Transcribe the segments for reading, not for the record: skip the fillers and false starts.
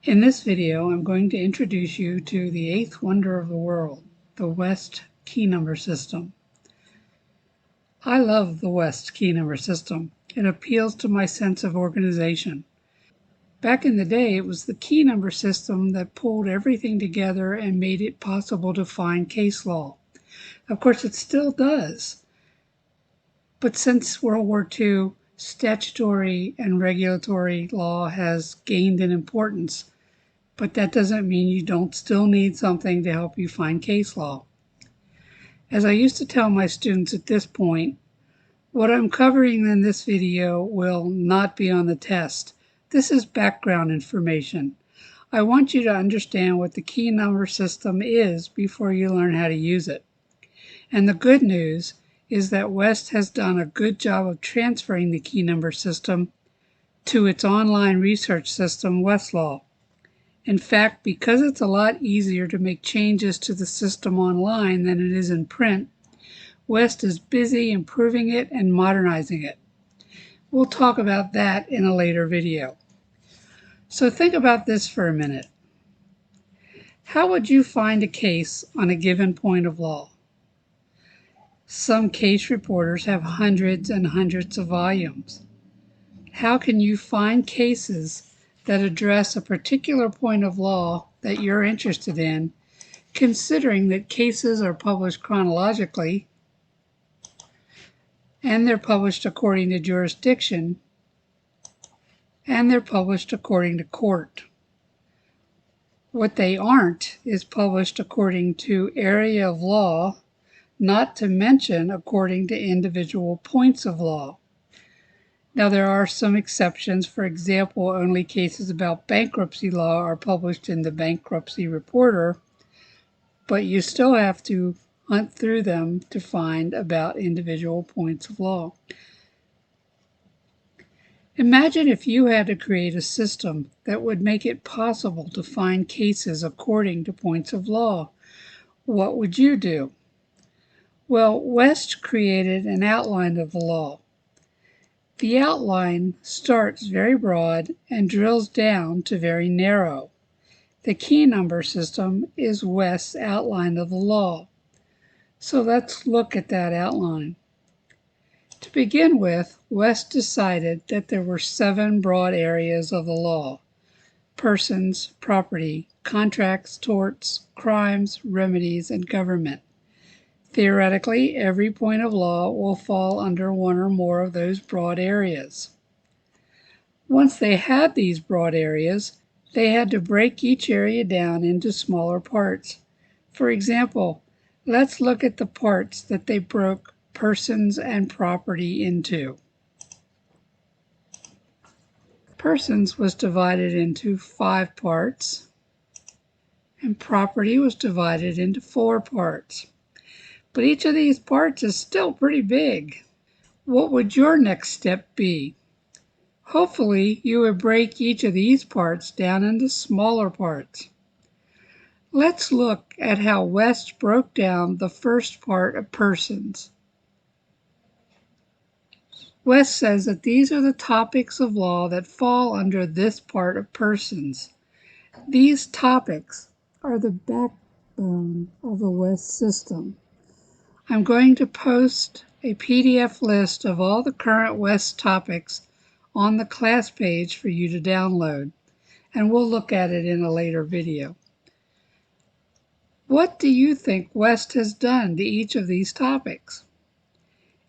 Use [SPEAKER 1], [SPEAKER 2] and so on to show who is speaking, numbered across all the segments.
[SPEAKER 1] In this video, I'm going to introduce you to the eighth wonder of the world, the West key number system. I love the West key number system. It appeals to my sense of organization. Back in the day, it was the key number system that pulled everything together and made it possible to find case law. Of course, it still does. But since World War II, statutory and regulatory law has gained in importance. But that doesn't mean you don't still need something to help you find case law. As I used to tell my students at this point, what I'm covering in this video will not be on the test. This is background information. I want you to understand what the key number system is before you learn how to use it. And the good news is that West has done a good job of transferring the key number system to its online research system, Westlaw. In fact, because it's a lot easier to make changes to the system online than it is in print, West is busy improving it and modernizing it. We'll talk about that in a later video. So think about this for a minute. How would you find a case on a given point of law? Some case reporters have hundreds and hundreds of volumes. How can you find cases that address a particular point of law that you're interested in, considering that cases are published chronologically and they're published according to jurisdiction and they're published according to court? What they aren't is published according to area of law, not to mention according to individual points of law. Now, there are some exceptions. For example, only cases about bankruptcy law are published in the Bankruptcy Reporter, but you still have to hunt through them to find about individual points of law. Imagine if you had to create a system that would make it possible to find cases according to points of law. What would you do? Well, West created an outline of the law. The outline starts very broad and drills down to very narrow. The key number system is West's outline of the law. So let's look at that outline. To begin with, West decided that there were 7 broad areas of the law: persons, property, contracts, torts, crimes, remedies, and government. Theoretically, every point of law will fall under one or more of those broad areas. Once they had these broad areas, they had to break each area down into smaller parts. For example, let's look at the parts that they broke persons and property into. Persons was divided into 5 parts, and property was divided into 4 parts. But each of these parts is still pretty big. What would your next step be? Hopefully, you would break each of these parts down into smaller parts. Let's look at how West broke down the first part of persons. West says that these are the topics of law that fall under this part of persons. These topics are the backbone of the West system. I'm going to post a PDF list of all the current West topics on the class page for you to download, and we'll look at it in a later video. What do you think West has done to each of these topics?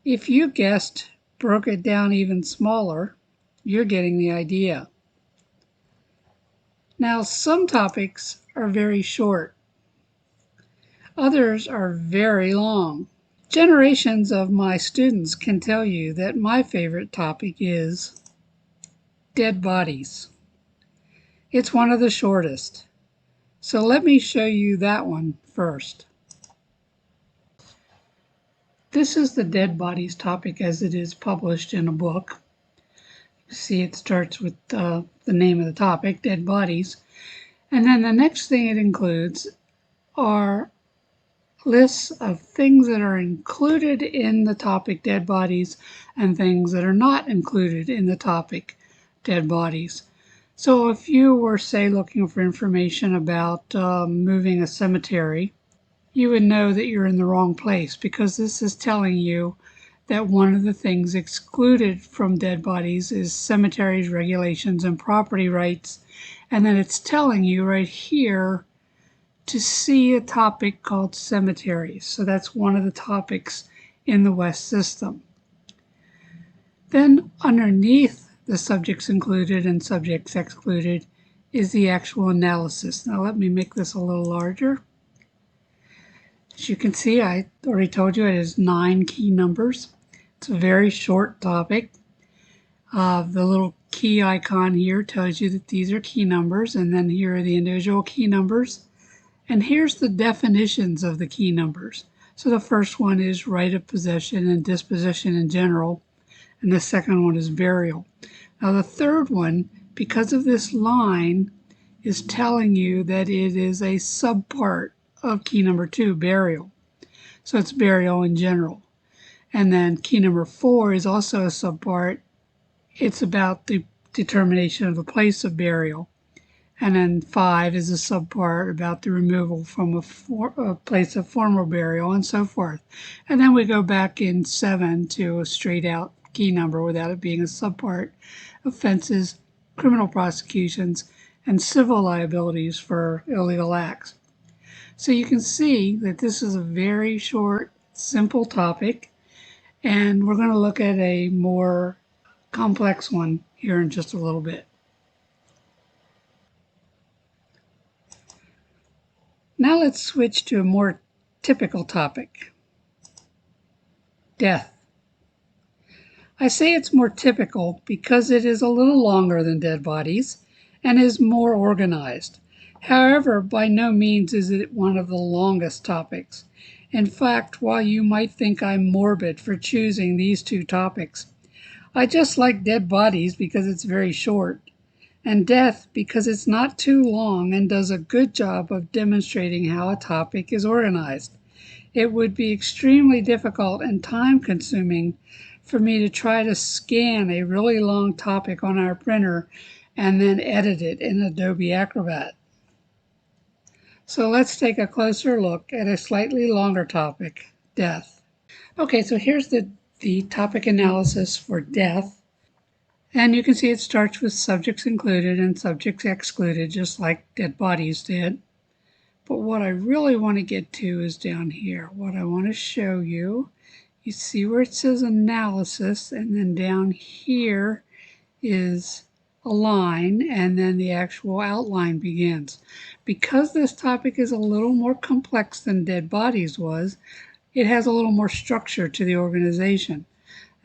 [SPEAKER 1] If you guessed broke it down even smaller, you're getting the idea. Now, some topics are very short. Others are very long. Generations of my students can tell you that my favorite topic is dead bodies. It's one of the shortest. So let me show you that one first. This is the dead bodies topic as it is published in a book. You see, it starts with the name of the topic, dead bodies. And then the next thing it includes are lists of things that are included in the topic dead bodies and things that are not included in the topic dead bodies. So if you were, say, looking for information about moving a cemetery, you would know that you're in the wrong place, because this is telling you that one of the things excluded from dead bodies is cemeteries, regulations, and property rights. And then it's telling you right here to see a topic called cemeteries. So that's one of the topics in the West system. Then underneath the subjects included and subjects excluded is the actual analysis. Now let me make this a little larger. As you can see, I already told you it is 9 key numbers. It's a very short topic. The little key icon here tells you that these are key numbers, and then here are the individual key numbers. And here's the definitions of the key numbers. So the first one is right of possession and disposition in general, and the second one is burial. Now the third one, because of this line, is telling you that it is a subpart of key number 2, burial. So it's burial in general. And then key number 4 is also a subpart. It's about the determination of the place of burial. And then 5 is a subpart about the removal from a place of formal burial, and so forth. And then we go back in 7 to a straight out key number without it being a subpart: offenses, criminal prosecutions, and civil liabilities for illegal acts. So you can see that this is a very short, simple topic, and we're going to look at a more complex one here in just a little bit. Now let's switch to a more typical topic: death. I say it's more typical because it is a little longer than dead bodies and is more organized. However, by no means is it one of the longest topics. In fact, while you might think I'm morbid for choosing these two topics, I just like dead bodies because it's very short, and death because it's not too long and does a good job of demonstrating how a topic is organized. It would be extremely difficult and time-consuming for me to try to scan a really long topic on our printer and then edit it in Adobe Acrobat. So let's take a closer look at a slightly longer topic: death. Okay, so here's the topic analysis for death. And you can see it starts with subjects included and subjects excluded, just like dead bodies did. But what I really want to get to is down here. What I want to show you, you see where it says analysis, and then down here is a line, and then the actual outline begins. Because this topic is a little more complex than dead bodies was, it has a little more structure to the organization.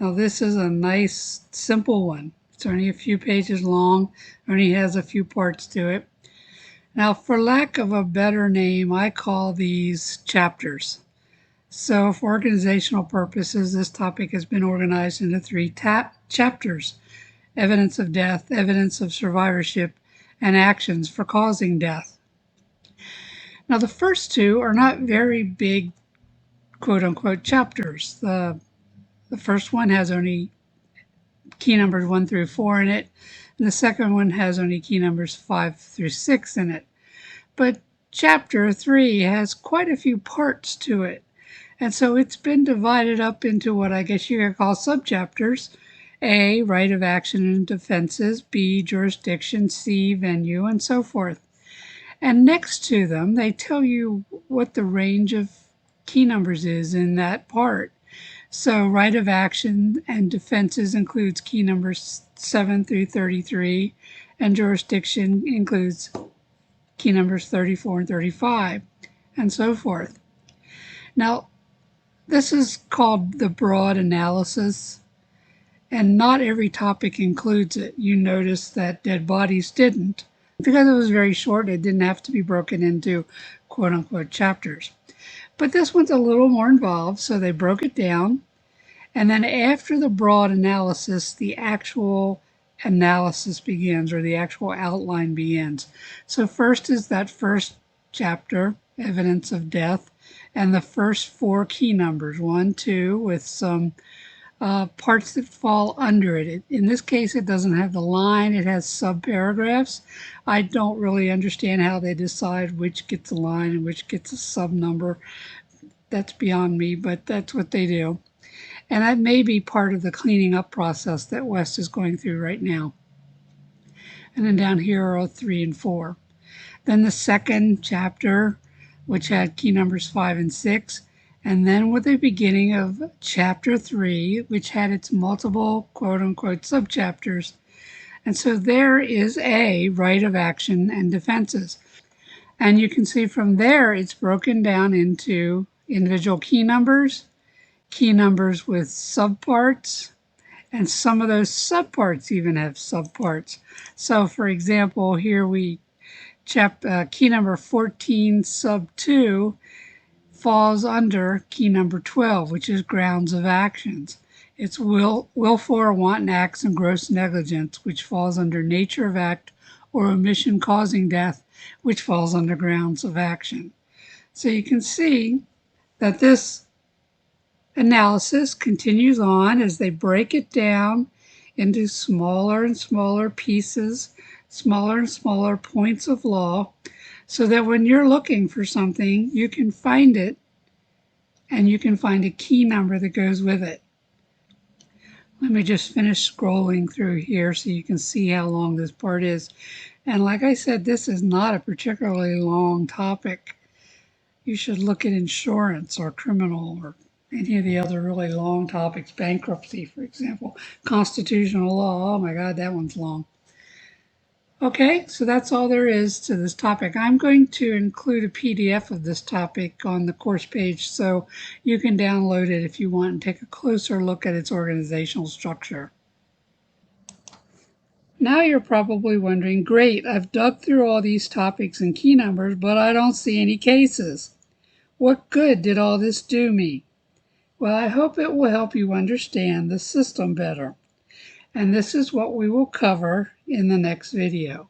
[SPEAKER 1] Now this is a nice, simple one. It's only a few pages long, only has a few parts to it. Now, for lack of a better name, I call these chapters. So for organizational purposes, this topic has been organized into 3 chapters: evidence of death, evidence of survivorship, and actions for causing death. Now, the first 2 are not very big, quote-unquote, chapters. The first one has only key numbers 1 through 4 in it, and the second one has only key numbers 5 through 6 in it. But chapter 3 has quite a few parts to it, and so it's been divided up into what I guess you could call subchapters: A, right of action and defenses; B, jurisdiction; C, venue, and so forth. And next to them, they tell you what the range of key numbers is in that part. So right of action and defenses includes key numbers 7 through 33, and jurisdiction includes key numbers 34 and 35, and so forth. Now, this is called the broad analysis, and not every topic includes it. You notice that dead bodies didn't. Because it was very short, it didn't have to be broken into quote-unquote chapters. But this one's a little more involved, so they broke it down. And then after the broad analysis, the actual analysis begins, or the actual outline begins. So first is that first chapter, evidence of death, and the first 4 key numbers, 1, 2, with some parts that fall under it. In this case, it doesn't have the line, it has subparagraphs. I don't really understand how they decide which gets a line and which gets a sub number. That's beyond me, but that's what they do. And that may be part of the cleaning up process that West is going through right now. And then down here are 3 and 4. Then the second chapter, which had key numbers 5 and 6. And then with the beginning of chapter 3, which had its multiple quote-unquote subchapters. And so there is a right of action and defenses. And you can see from there it's broken down into individual key numbers with subparts, and some of those subparts even have subparts. So for example, here key number 14 sub 2 falls under key number 12, which is grounds of actions. It's willful or wanton acts and gross negligence, which falls under nature of act, or omission causing death, which falls under grounds of action. So you can see that this analysis continues on as they break it down into smaller and smaller pieces, smaller and smaller points of law, so that when you're looking for something, you can find it and you can find a key number that goes with it. Let me just finish scrolling through here so you can see how long this part is. And like I said, this is not a particularly long topic. You should look at insurance or criminal or any of the other really long topics, bankruptcy, for example, constitutional law. Oh my God, that one's long. Okay, so that's all there is to this topic. I'm going to include a PDF of this topic on the course page so you can download it if you want and take a closer look at its organizational structure. Now you're probably wondering, great, I've dug through all these topics and key numbers, but I don't see any cases. What good did all this do me? Well, I hope it will help you understand the system better. And this is what we will cover in the next video.